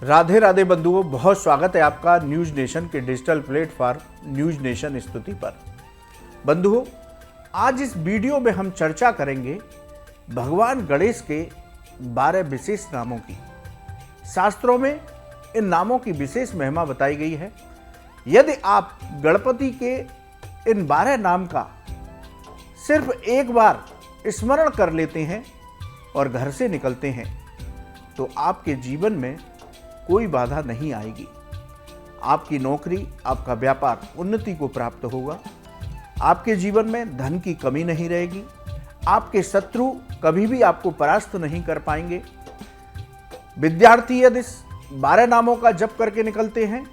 राधे राधे बंधुओं, बहुत स्वागत है आपका न्यूज नेशन के डिजिटल प्लेटफॉर्म न्यूज नेशन स्तुति पर। बंधुओं, आज इस वीडियो में हम चर्चा करेंगे भगवान गणेश के 12 विशेष नामों की। शास्त्रों में इन नामों की विशेष महिमा बताई गई है। यदि आप गणपति के इन 12 नाम का सिर्फ एक बार स्मरण कर लेते हैं और घर से निकलते हैं तो आपके जीवन में कोई बाधा नहीं आएगी। आपकी नौकरी, आपका व्यापार उन्नति को प्राप्त होगा। आपके जीवन में धन की कमी नहीं रहेगी। आपके शत्रु कभी भी आपको परास्त नहीं कर पाएंगे। विद्यार्थी यदि 12 नामों का जप करके निकलते हैं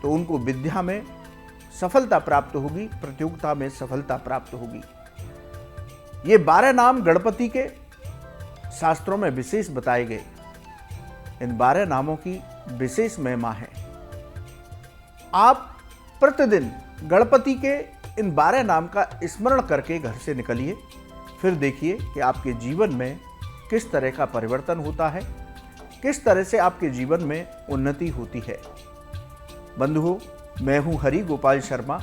तो उनको विद्या में सफलता प्राप्त होगी, प्रतियोगिता में सफलता प्राप्त होगी। ये 12 नाम गणपति के शास्त्रों में विशेष बताए गए। इन 12 नामों की विशेष महिमा है। आप प्रतिदिन गणपति के इन 12 नाम का स्मरण करके घर से निकलिए, फिर देखिए कि आपके जीवन में किस तरह का परिवर्तन होता है, किस तरह से आपके जीवन में उन्नति होती है। बंधुओं, मैं हूं हरि गोपाल शर्मा।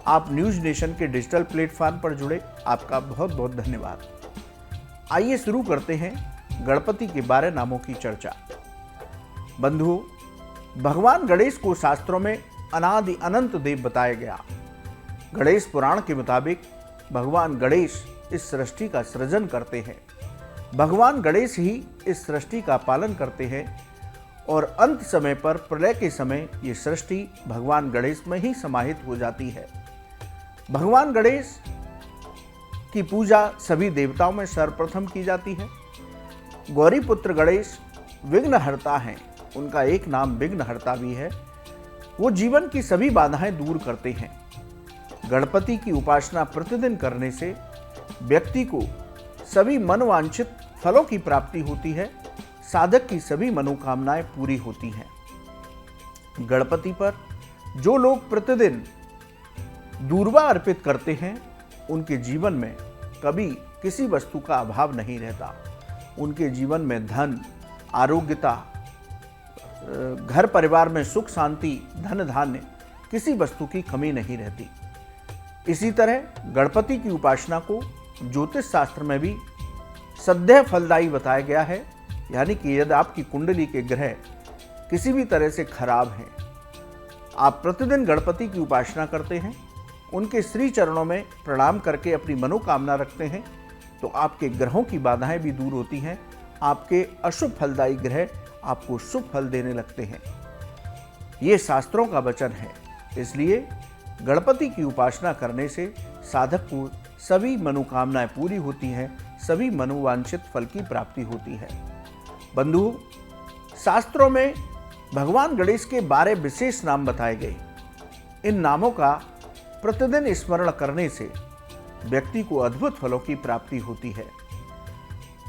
आप न्यूज नेशन के डिजिटल प्लेटफॉर्म पर जुड़े, आपका बहुत बहुत धन्यवाद। आइए शुरू करते हैं गणपति के 12 नामों की चर्चा। बंधुओं, भगवान गणेश को शास्त्रों में अनादि अनंत देव बताया गया। गणेश पुराण के मुताबिक भगवान गणेश इस सृष्टि का सृजन करते हैं। भगवान गणेश ही इस सृष्टि का पालन करते हैं और अंत समय पर प्रलय के समय ये सृष्टि भगवान गणेश में ही समाहित हो जाती है। भगवान गणेश की पूजा सभी देवताओं में सर्वप्रथम की जाती है। गौरी पुत्र गणेश विघ्नहर्ता हैं। उनका एक नाम विघ्नहर्ता भी है। वो जीवन की सभी बाधाएं दूर करते हैं। गणपति की उपासना प्रतिदिन करने से व्यक्ति को सभी मनोवांछित फलों की प्राप्ति होती है। साधक की सभी मनोकामनाएं पूरी होती हैं। गणपति पर जो लोग प्रतिदिन दूर्वा अर्पित करते हैं उनके जीवन में कभी किसी वस्तु का अभाव नहीं रहता। उनके जीवन में धन, आरोग्यता, घर परिवार में सुख शांति, धन धान्य, किसी वस्तु की कमी नहीं रहती। इसी तरह गणपति की उपासना को ज्योतिष शास्त्र में भी सदैव फलदायी बताया गया है। यानी कि यदि आपकी कुंडली के ग्रह किसी भी तरह से खराब हैं, आप प्रतिदिन गणपति की उपासना करते हैं, उनके श्री चरणों में प्रणाम करके अपनी मनोकामना रखते हैं तो आपके ग्रहों की बाधाएं भी दूर होती हैं। आपके अशुभ फलदायी ग्रह आपको शुभ फल देने लगते हैं। ये शास्त्रों का वचन है। इसलिए गणपति की उपासना करने से साधक को सभी मनोकामनाएं पूरी होती हैं, सभी मनोवांछित फल की प्राप्ति होती है। बंधुओं, शास्त्रों में भगवान गणेश के 12 विशेष नाम बताए गए। इन नामों का प्रतिदिन स्मरण करने से व्यक्ति को अद्भुत फलों की प्राप्ति होती है।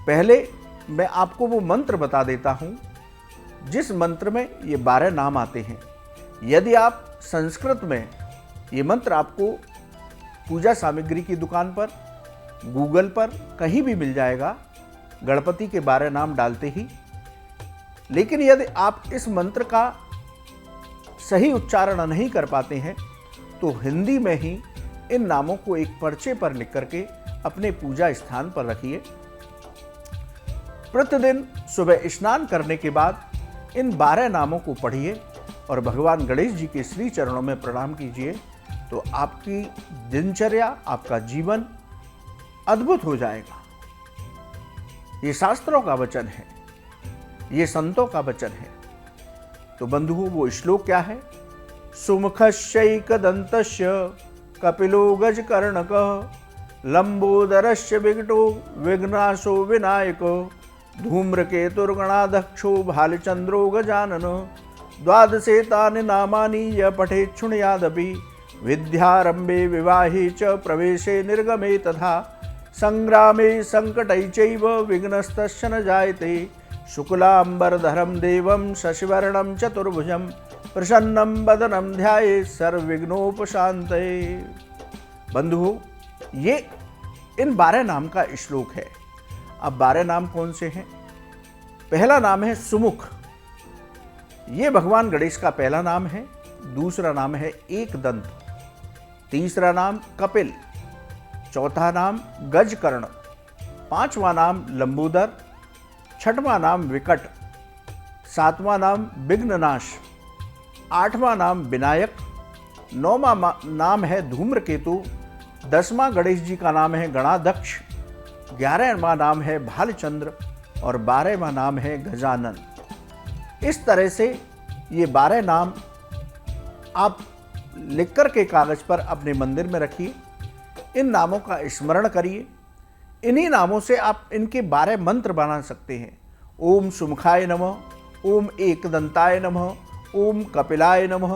पहले मैं आपको वो मंत्र बता देता हूं जिस मंत्र में ये 12 नाम आते हैं। यदि आप संस्कृत में ये मंत्र आपको पूजा सामग्री की दुकान पर, गूगल पर कहीं भी मिल जाएगा, गणपति के 12 नाम डालते ही। लेकिन यदि आप इस मंत्र का सही उच्चारण नहीं कर पाते हैं तो हिंदी में ही इन नामों को एक पर्चे पर लिख करके अपने पूजा स्थान पर रखिए। प्रतिदिन सुबह स्नान करने के बाद इन 12 नामों को पढ़िए और भगवान गणेश जी के श्री चरणों में प्रणाम कीजिए तो आपकी दिनचर्या, आपका जीवन अद्भुत हो जाएगा। ये शास्त्रों का वचन है, ये संतों का वचन है। तो बंधुओं, वो श्लोक क्या है? सुमुखस्यैकदन्तस्य कपिलो गजकर्णकः लंबोदरस्य विकटो विघ्नाशो विनायको धूम्रकेतुर्गणाध्यक्षो भालचंद्रो गजानन द्वादशेतानि नामानि य पठेत् शृणुयादपि विद्यारंभे विवाहे च प्रवेशे निर्गमे तथा संग्रामे संकटै चैव विघ्नस्तस्य न जायते शुक्लांबरधरं देवं शशिवर्णं चतुर्भुजं प्रसन्नं वदनं ध्यायेत् सर्वविघ्नोपशान्तये। बंधुओं, ये इन 12 नाम का श्लोक है। अब 12 नाम कौन से हैं? पहला नाम है सुमुख। ये भगवान गणेश का पहला नाम है। दूसरा नाम है एकदंत, तीसरा नाम कपिल, चौथा नाम गजकर्ण, पांचवा नाम लंबोदर, छठवां नाम विकट, सातवां नाम विघ्ननाश, आठवां नाम विनायक, नौवां नाम है धूम्रकेतु, 10वां गणेश जी का नाम है गणाध्यक्ष, 11वां नाम है भालचंद्र और 12वां नाम है गजानन। इस तरह से ये 12 नाम आप लिख कर के कागज पर अपने मंदिर में रखिए। इन नामों का स्मरण करिए। इन्हीं नामों से आप इनके 12 मंत्र बना सकते हैं। ओम सुमुखाय नमः, ओम एकदंताय नमः, ओम कपिलाय नमः,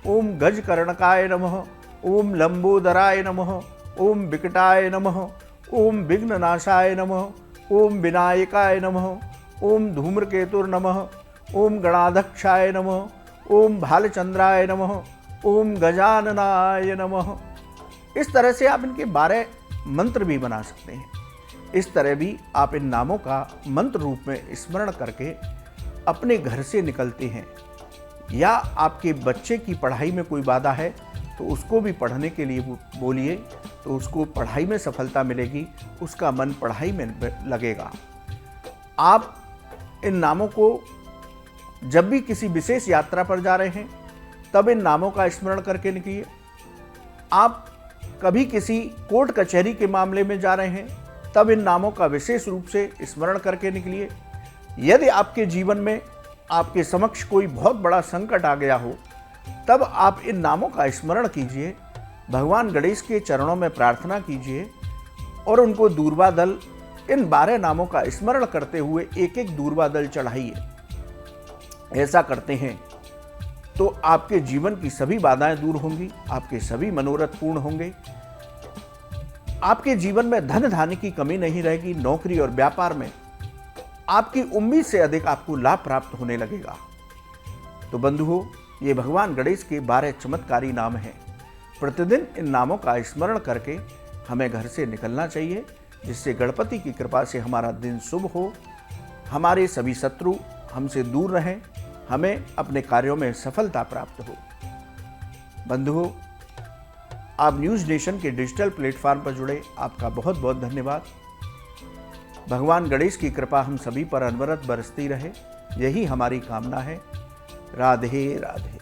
ओम गजकर्णकाय नमः, ओम लंबोदराय नमः, ओम विकटाय नमः, ओम विघ्ननाशाय नमः, ओम विनायकाय नमः, ओम धूम्रकेतुर्नमः, ओम गणाध्यक्षाय नमः, ओम भालचंद्राय नमः, ओम गजाननाय नमः। इस तरह से आप इनके 12 मंत्र भी बना सकते हैं। इस तरह भी आप इन नामों का मंत्र रूप में स्मरण करके अपने घर से निकलते हैं। या आपके बच्चे की पढ़ाई में कोई बाधा है तो उसको भी पढ़ने के लिए बोलिए, तो उसको पढ़ाई में सफलता मिलेगी, उसका मन पढ़ाई में लगेगा। आप इन नामों को जब भी किसी विशेष यात्रा पर जा रहे हैं तब इन नामों का स्मरण करके निकलिए। आप कभी किसी कोर्ट कचहरी के मामले में जा रहे हैं तब इन नामों का विशेष रूप से स्मरण करके निकलिए। यदि आपके जीवन में आपके समक्ष कोई बहुत बड़ा संकट आ गया हो तब आप इन नामों का स्मरण कीजिए, भगवान गणेश के चरणों में प्रार्थना कीजिए और उनको दूर्वा दल, इन 12 नामों का स्मरण करते हुए एक एक दूर्वा दल चढ़ाइए। ऐसा करते हैं तो आपके जीवन की सभी बाधाएं दूर होंगी, आपके सभी मनोरथ पूर्ण होंगे, आपके जीवन में धन धान्य की कमी नहीं रहेगी, नौकरी और व्यापार में आपकी उम्मीद से अधिक आपको लाभ प्राप्त होने लगेगा। तो बंधुओं, ये भगवान गणेश के 12 चमत्कारी नाम हैं। प्रतिदिन इन नामों का स्मरण करके हमें घर से निकलना चाहिए, जिससे गणपति की कृपा से हमारा दिन शुभ हो, हमारे सभी शत्रु हमसे दूर रहें, हमें अपने कार्यों में सफलता प्राप्त हो। बंधुओं, आप न्यूज़ नेशन के डिजिटल प्लेटफॉर्म पर जुड़े, आपका बहुत बहुत धन्यवाद। भगवान गणेश की कृपा हम सभी पर अनवरत बरसती रहे, यही हमारी कामना है। राधे राधे।